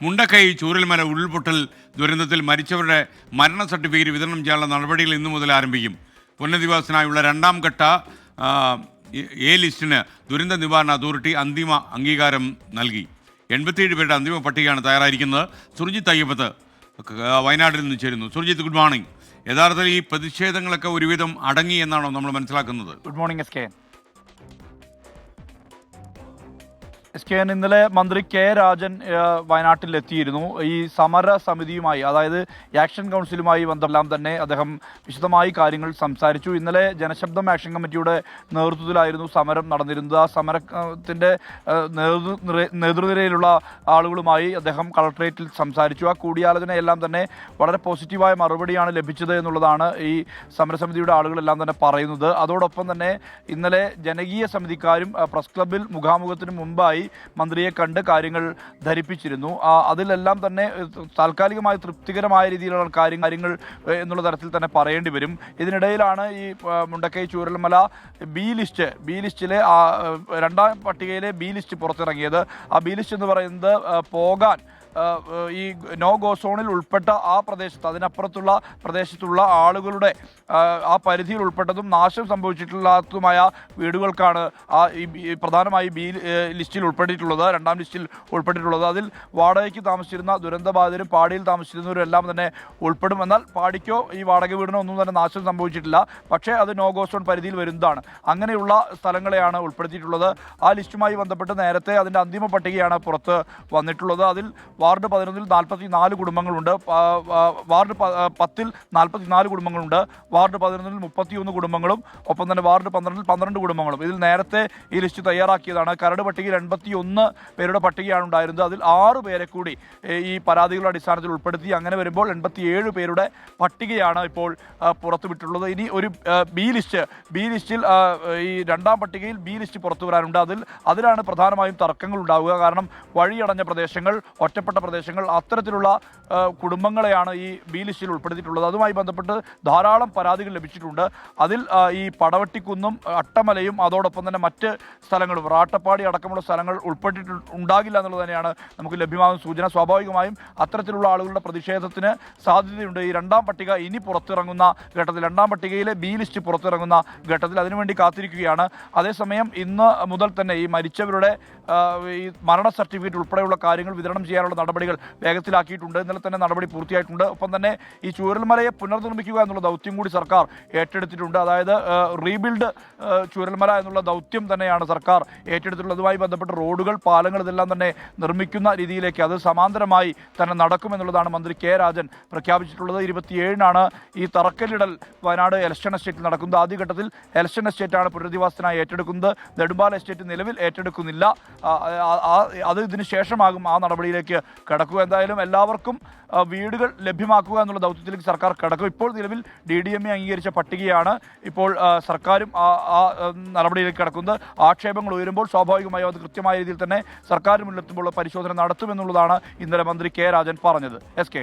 മുണ്ടക്കൈ ചൂരൽമല ഉരുൾപൊട്ടൽ ദുരന്തത്തിൽ മരിച്ചവരുടെ മരണ സർട്ടിഫിക്കറ്റ് വിതരണം ചെയ്യാനുള്ള നടപടികൾ ഇന്നു മുതൽ ആരംഭിക്കും. പുനരധിവാസത്തിനായുള്ള രണ്ടാം ഘട്ട എ ലിസ്റ്റിന് ദുരന്ത നിവാരണ അതോറിറ്റി അന്തിമ അംഗീകാരം നൽകി. 87 പേരുടെ അന്തിമ പട്ടികയാണ് തയ്യാറായിരിക്കുന്നത്. സുർജിത്ത് അയ്യപ്പത്ത് വയനാട്ടിൽ നിന്ന് ചേരുന്നു. Surjit, good morning. യഥാർത്ഥത്തിൽ ഈ പ്രതിഷേധങ്ങളൊക്കെ ഒരുവിധം അടങ്ങി എന്നാണോ നമ്മൾ മനസ്സിലാക്കുന്നത്? Good morning S K. ഇന്നലെ മന്ത്രി കെ രാജൻ വയനാട്ടിലെത്തിയിരുന്നു. ഈ സമര സമിതിയുമായി, അതായത് ആക്ഷൻ കൗൺസിലുമായി ബന്ധമെല്ലാം തന്നെ അദ്ദേഹം വിശദമായി കാര്യങ്ങൾ സംസാരിച്ചു. ഇന്നലെ ജനശബ്ദം ആക്ഷൻ കമ്മിറ്റിയുടെ നേതൃത്വത്തിലായിരുന്നു സമരം നടന്നിരുന്നത്. ആ സമരത്തിൻ്റെ നേതൃനിരയിലുള്ള ആളുകളുമായി അദ്ദേഹം കളക്ട്രേറ്റിൽ സംസാരിച്ചു. ആ കൂടിയാലോചനയെല്ലാം തന്നെ വളരെ പോസിറ്റീവായ മറുപടിയാണ് ലഭിച്ചത് എന്നുള്ളതാണ് ഈ സമരസമിതിയുടെ ആളുകളെല്ലാം തന്നെ പറയുന്നത്. അതോടൊപ്പം തന്നെ ഇന്നലെ ജനകീയ സമിതിക്കാരും പ്രസ് ക്ലബിൽ മുഖാമുഖത്തിന് മുമ്പായി മന്ത്രിയെ കണ്ട് കാര്യങ്ങൾ ധരിപ്പിച്ചിരുന്നു. അതിലെല്ലാം തന്നെ താൽക്കാലികമായി തൃപ്തികരമായ രീതിയിലുള്ള കാര്യങ്ങൾ എന്നുള്ള തരത്തിൽ തന്നെ പറയേണ്ടി വരും. ഇതിനിടയിലാണ് ഈ മുണ്ടക്കൈ ചൂരൽമല ബി ലിസ്റ്റിലെ രണ്ടാം പട്ടികയിലെ ബി ലിസ്റ്റ് പുറത്തിറങ്ങിയത്. ആ ബി ലിസ്റ്റ് എന്ന് പറയുന്നത് പോകാൻ ഈ നോ ഗോ സോണിൽ ഉൾപ്പെട്ട ആ പ്രദേശത്ത്, അതിനപ്പുറത്തുള്ള പ്രദേശത്തുള്ള ആളുകളുടെ ആ പരിധിയിൽ ഉൾപ്പെട്ടതും നാശം സംഭവിച്ചിട്ടില്ലാത്തതുമായ വീടുകൾക്കാണ് പ്രധാനമായി ബി ലിസ്റ്റിൽ ഉൾപ്പെട്ടിട്ടുള്ളത്, രണ്ടാം ലിസ്റ്റിൽ ഉൾപ്പെട്ടിട്ടുള്ളത്. അതിൽ വാടകയ്ക്ക് താമസിച്ചിരുന്ന ദുരന്തബാധിതരും പാടിയിൽ താമസിച്ചിരുന്നവരും എല്ലാം തന്നെ ഉൾപ്പെടും. എന്നാൽ പാടിക്കോ ഈ വാടക വീടിനോ ഒന്നും തന്നെ നാശം സംഭവിച്ചിട്ടില്ല. പക്ഷേ അത് നോ ഗോ സോൺ പരിധിയിൽ വരുന്നതാണ്. അങ്ങനെയുള്ള സ്ഥലങ്ങളെയാണ് ഉൾപ്പെടുത്തിയിട്ടുള്ളത്. ആ ലിസ്റ്റുമായി ബന്ധപ്പെട്ട് നേരത്തെ അതിൻ്റെ അന്തിമ പട്ടികയാണ് പുറത്ത് വന്നിട്ടുള്ളത്. അതിൽ വാർഡ് 11-ൽ 44 കുടുംബങ്ങളുണ്ട്, വാർഡ് 10-ൽ 44 കുടുംബങ്ങളുണ്ട്, വാർഡ് 11-ൽ 31 കുടുംബങ്ങളും, ഒപ്പം തന്നെ വാർഡ് 12-ൽ 12 കുടുംബങ്ങളും. ഇതിൽ നേരത്തെ ഈ ലിസ്റ്റ് തയ്യാറാക്കിയതാണ്. കരട് പട്ടികയിൽ 81 പേരുടെ പട്ടികയാണ് ഉണ്ടായിരുന്നത്. അതിൽ 6 പേരെ കൂടി ഈ പരാതികളുടെ അടിസ്ഥാനത്തിൽ ഉൾപ്പെടുത്തി. അങ്ങനെ വരുമ്പോൾ 87 പേരുടെ പട്ടികയാണ് ഇപ്പോൾ പുറത്തുവിട്ടുള്ളത്. ഇനി ഒരു ബി ലിസ്റ്റിൽ ഈ രണ്ടാം പട്ടികയിൽ ബി ലിസ്റ്റ് പുറത്തു വരാനുണ്ട്. അതിലാണ് പ്രധാനമായും തർക്കങ്ങൾ ഉണ്ടാവുക. കാരണം വഴിയടഞ്ഞ പ്രദേശങ്ങൾ, ഒറ്റപ്പെട്ട പ്രദേശങ്ങൾ, അത്തരത്തിലുള്ള കുടുംബങ്ങളെയാണ് ഈ ബി ലിസ്റ്റിൽ ഉൾപ്പെടുത്തിയിട്ടുള്ളത്. അതുമായി ബന്ധപ്പെട്ട് ധാരാളം പരാതികൾ ലഭിച്ചിട്ടുണ്ട്. അതിൽ ഈ പടവട്ടിക്കുന്നും അട്ടമലയും അതോടൊപ്പം തന്നെ മറ്റ് സ്ഥലങ്ങളും, റാട്ടപ്പാടി അടക്കമുള്ള സ്ഥലങ്ങൾ ഉണ്ടാകില്ല എന്നുള്ളത് തന്നെയാണ് നമുക്ക് ലഭ്യമാകുന്ന സൂചന. സ്വാഭാവികമായും അത്തരത്തിലുള്ള ആളുകളുടെ പ്രതിഷേധത്തിന് സാധ്യതയുണ്ട്. ഈ രണ്ടാം പട്ടിക ഇനി പുറത്തിറങ്ങുന്ന ഘട്ടത്തിൽ, രണ്ടാം പട്ടികയിലെ ബി ലിസ്റ്റ് പുറത്തിറങ്ങുന്ന ഘട്ടത്തിൽ അതിനുവേണ്ടി കാത്തിരിക്കുകയാണ്. അതേസമയം ഇന്ന് മുതൽ തന്നെ ഈ മരിച്ചവരുടെ ഈ മരണ സർട്ടിഫിക്കറ്റ് ഉൾപ്പെടെയുള്ള കാര്യങ്ങൾ വിതരണം ചെയ്യാനുള്ള നടപടികൾ വേഗത്തിലാക്കിയിട്ടുണ്ട്. ഇന്നലെ തന്നെ നടപടി പൂർത്തിയായിട്ടുണ്ട്. ഒപ്പം തന്നെ ഈ ചൂരൽമലയെ പുനർനിർമ്മിക്കുക എന്നുള്ള ദൗത്യം കൂടി സർക്കാർ ഏറ്റെടുത്തിട്ടുണ്ട്. അതായത് റീബിൽഡ് ചൂരൽമല എന്നുള്ള ദൗത്യം തന്നെയാണ് സർക്കാർ ഏറ്റെടുത്തിട്ടുള്ളത്. അതുമായി ബന്ധപ്പെട്ട് റോഡുകൾ, പാലങ്ങൾ ഇതെല്ലാം തന്നെ നിർമ്മിക്കുന്ന രീതിയിലേക്ക് അത് സമാന്തരമായി തന്നെ നടക്കുമെന്നുള്ളതാണ് മന്ത്രി കെ രാജൻ പ്രഖ്യാപിച്ചിട്ടുള്ളത്. 27-നാണ് ഈ തറക്കല്ലിടൽ വയനാട് എലക്ഷൻ എസ്റ്റേറ്റിൽ നടക്കുന്നത്. ആദ്യഘട്ടത്തിൽ എലക്ഷൻ എസ്റ്റേറ്റാണ് പുനരധിവാസത്തിനായി ഏറ്റെടുക്കുന്നത്. നെടുമ്പാല എസ്റ്റേറ്റ് നിലവിൽ ഏറ്റെടുക്കുന്നില്ല. അത് ഇതിന് ശേഷമാകും ആ നടപടിയിലേക്ക് കടക്കുക. എന്തായാലും എല്ലാവർക്കും വീടുകൾ ലഭ്യമാക്കുക എന്നുള്ള ദൗത്യത്തിലേക്ക് സർക്കാർ കടക്കും. ഇപ്പോൾ നിലവിൽ DDMA അംഗീകരിച്ച പട്ടികയാണ് ഇപ്പോൾ സർക്കാരും ആ നടപടിയിലേക്ക് കടക്കുന്നത്. ആക്ഷേപങ്ങൾ ഉയരുമ്പോൾ സ്വാഭാവികമായും അത് കൃത്യമായ രീതിയിൽ തന്നെ സർക്കാർ മുന്നിലെത്തുമ്പോൾ പരിശോധന നടത്തുമെന്നുള്ളതാണ് ഇന്നലെ മന്ത്രി കെ രാജൻ പറഞ്ഞത്. SK.